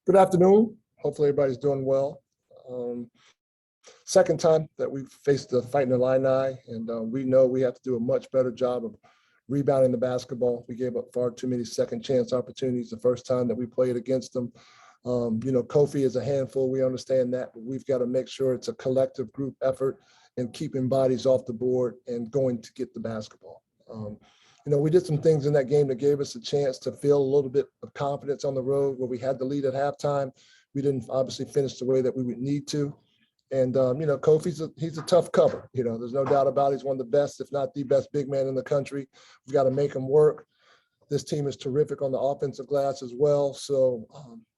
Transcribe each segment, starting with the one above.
Good afternoon. Hopefully everybody's doing well. Um, Second time that we've faced the Fighting Illini, and we know we have to do a much better job of rebounding the basketball. We gave up far too many second chance opportunities the first time that we played against them. Kofi is a handful. We understand that, but we've got to make sure it's a collective group effort and keeping bodies off the board and going to get the basketball. We did some things in that game that gave us a chance to feel a little bit of confidence on the road where we had the lead at halftime. We didn't obviously finish the way that we would need to. And, Kofi's he's a tough cover. There's no doubt about it. He's one of the best, if not the best big man in the country. We've got to make him work. This team is terrific on the offensive glass as well. So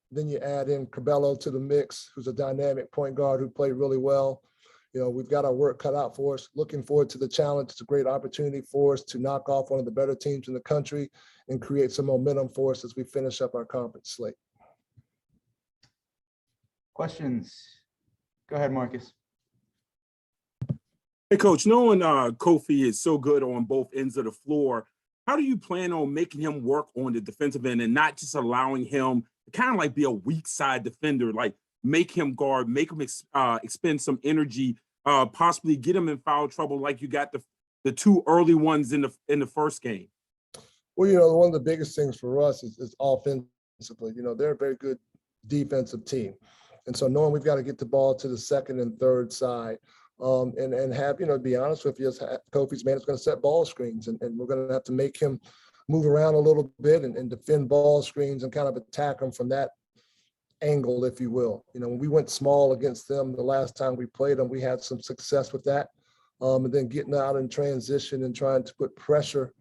then you add in Cabello to the mix, who's a dynamic point guard who played really well. We've got our work cut out for us. Looking forward to the challenge. It's a great opportunity for us to knock off one of the better teams in the country and create some momentum for us as we finish up our conference slate. Questions? Go ahead, Marcus. Hey, Coach, knowing Kofi is so good on both ends of the floor, how do you plan on making him work on the defensive end and not just allowing him to kind of like be a weak side defender, like make him guard, make him expend some energy, possibly get him in foul trouble like you got the two early ones in the first game? Well, one of the biggest things for us is offensively. They're a very good defensive team. And so knowing we've got to get the ball to the second and third side and have, to be honest with you, Kofi's man is going to set ball screens and we're going to have to make him move around a little bit and defend ball screens and kind of attack them from that angle, if you will. When we went small against them the last time we played them, we had some success with that. And then getting out in transition and trying to put pressure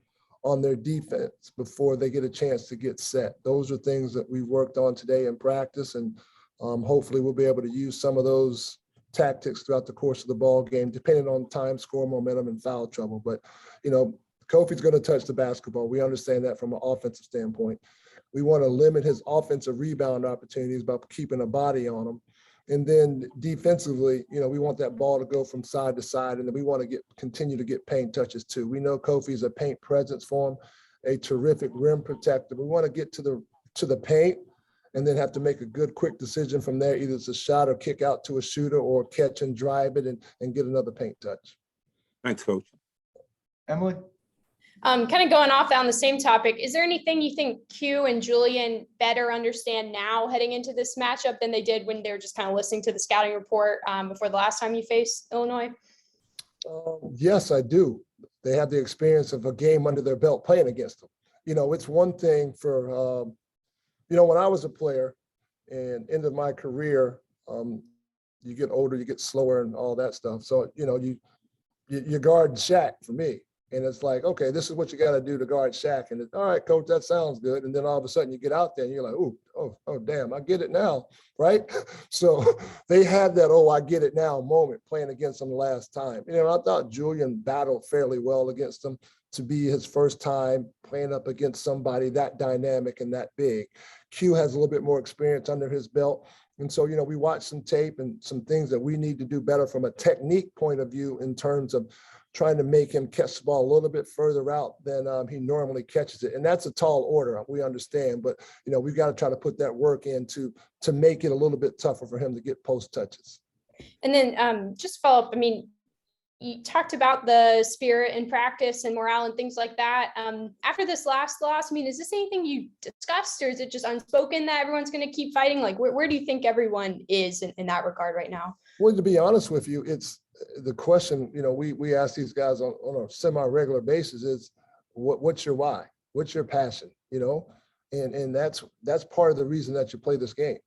on their defense before they get a chance to get set. Those are things that we worked on today in practice, and hopefully we'll be able to use some of those tactics throughout the course of the ball game, depending on time, score, momentum, and foul trouble. But, Kofi's going to touch the basketball. We understand that from an offensive standpoint. We want to limit his offensive rebound opportunities by keeping a body on him. And then defensively, we want that ball to go from side to side, and then we want to continue to get paint touches too. We know Kofi's a paint presence for him, a terrific rim protector. We want to get to the paint and then have to make a good, quick decision from there. Either it's a shot or kick out to a shooter or catch and drive it and get another paint touch. Thanks, Coach. Emily? Kind of going off on the same topic, is there anything you think Q and Julian better understand now heading into this matchup than they did when they were just kind of listening to the scouting report before the last time you faced Illinois? Yes, I do. They have the experience of a game under their belt playing against them. It's one thing for, when I was a player and into my career, you get older, you get slower and all that stuff. So, you guard Shaq for me. And it's like, okay, this is what you got to do to guard Shaq. And it's, all right, coach, that sounds good. And then all of a sudden you get out there and you're like, oh, damn, I get it now, right? So they had that, I get it now moment playing against them last time. I thought Julian battled fairly well against them to be his first time playing up against somebody that dynamic and that big. Q has a little bit more experience under his belt. And so, we watched some tape and some things that we need to do better from a technique point of view in terms of trying to make him catch the ball a little bit further out than he normally catches it. And that's a tall order, we understand, but we've got to try to put that work in to make it a little bit tougher for him to get post touches. And then just follow up, you talked about the spirit in practice and morale and things like that. After this last loss, is this anything you discussed, or is it just unspoken that everyone's going to keep fighting? Like, where do you think everyone is in that regard right now? Well, to be honest with you, it's the question, we ask these guys on a semi-regular basis is, what's your why? What's your passion? And that's part of the reason that you play this game.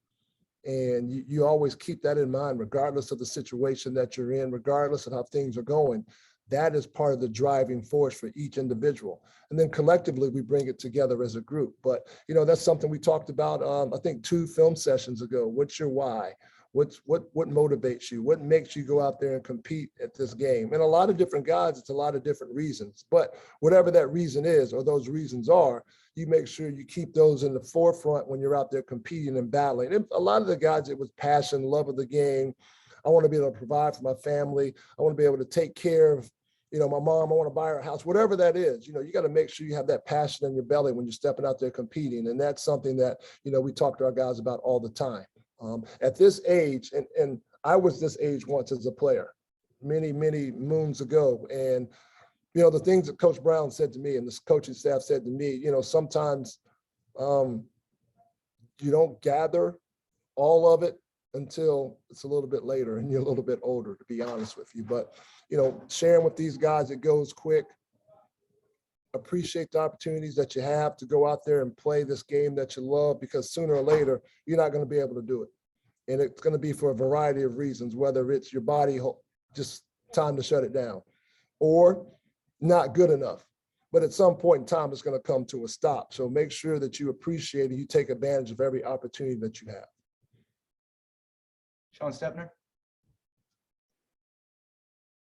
And you always keep that in mind, regardless of the situation that you're in, regardless of how things are going. That is part of the driving force for each individual. And then collectively, we bring it together as a group. But, that's something we talked about, I think 2 film sessions ago. What's your why? What motivates you? What makes you go out there and compete at this game? And a lot of different guys, it's a lot of different reasons. But whatever that reason is, or those reasons are, you make sure you keep those in the forefront when you're out there competing and battling. And a lot of the guys, it was passion, love of the game. I want to be able to provide for my family. I want to be able to take care of you know, my mom, I want to buy her a house, whatever that is, you know, you got to make sure you have that passion in your belly when you're stepping out there competing. And that's something that, you know, we talk to our guys about all the time. At this age, and I was this age once as a player, many, many moons ago. And, you know, the things that Coach Brown said to me and this coaching staff said to me, you know, sometimes you don't gather all of it until it's a little bit later and you're a little bit older, to be honest with you. But, you know, sharing with these guys, it goes quick. Appreciate the opportunities that you have to go out there and play this game that you love, because sooner or later, you're not going to be able to do it. And it's going to be for a variety of reasons, whether it's your body just time to shut it down or not good enough. But at some point in time, it's going to come to a stop. So make sure that you appreciate and you take advantage of every opportunity that you have. Sean Stepner.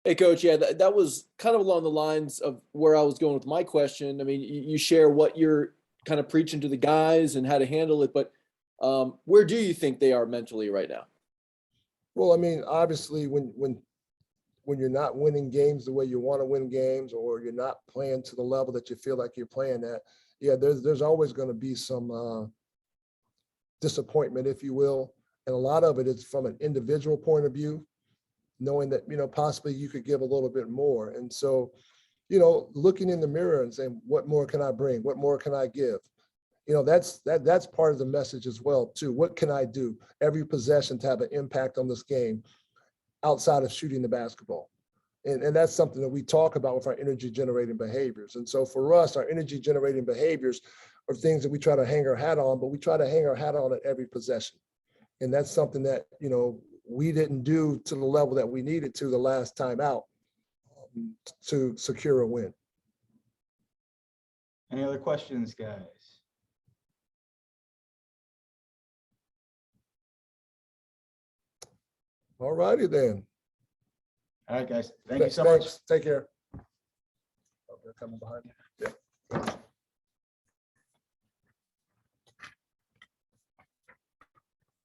Hey, Coach. Yeah, that was kind of along the lines of where I was going with my question. I mean, you share what you're kind of preaching to the guys and how to handle it, but where do you think they are mentally right now? Well, I mean, obviously, when you're not winning games the way you want to win games, or you're not playing to the level that you feel like you're playing at, yeah, there's always going to be some disappointment, if you will. And a lot of it is from an individual point of view, knowing that, you know, possibly you could give a little bit more. And so, you know, looking in the mirror and saying, what more can I bring? What more can I give? You know, that's part of the message as well, too. What can I do every possession to have an impact on this game outside of shooting the basketball? And that's something that we talk about with our energy generating behaviors. And so for us, our energy generating behaviors are things that we try to hang our hat on, but we try to hang our hat on at every possession. And that's something that, you know, we didn't do to the level that we needed to the last time out to secure a win. Any other questions, guys? All righty then. All right, guys. Thank you so much. Take care. Oh, they're coming behind you. Yeah.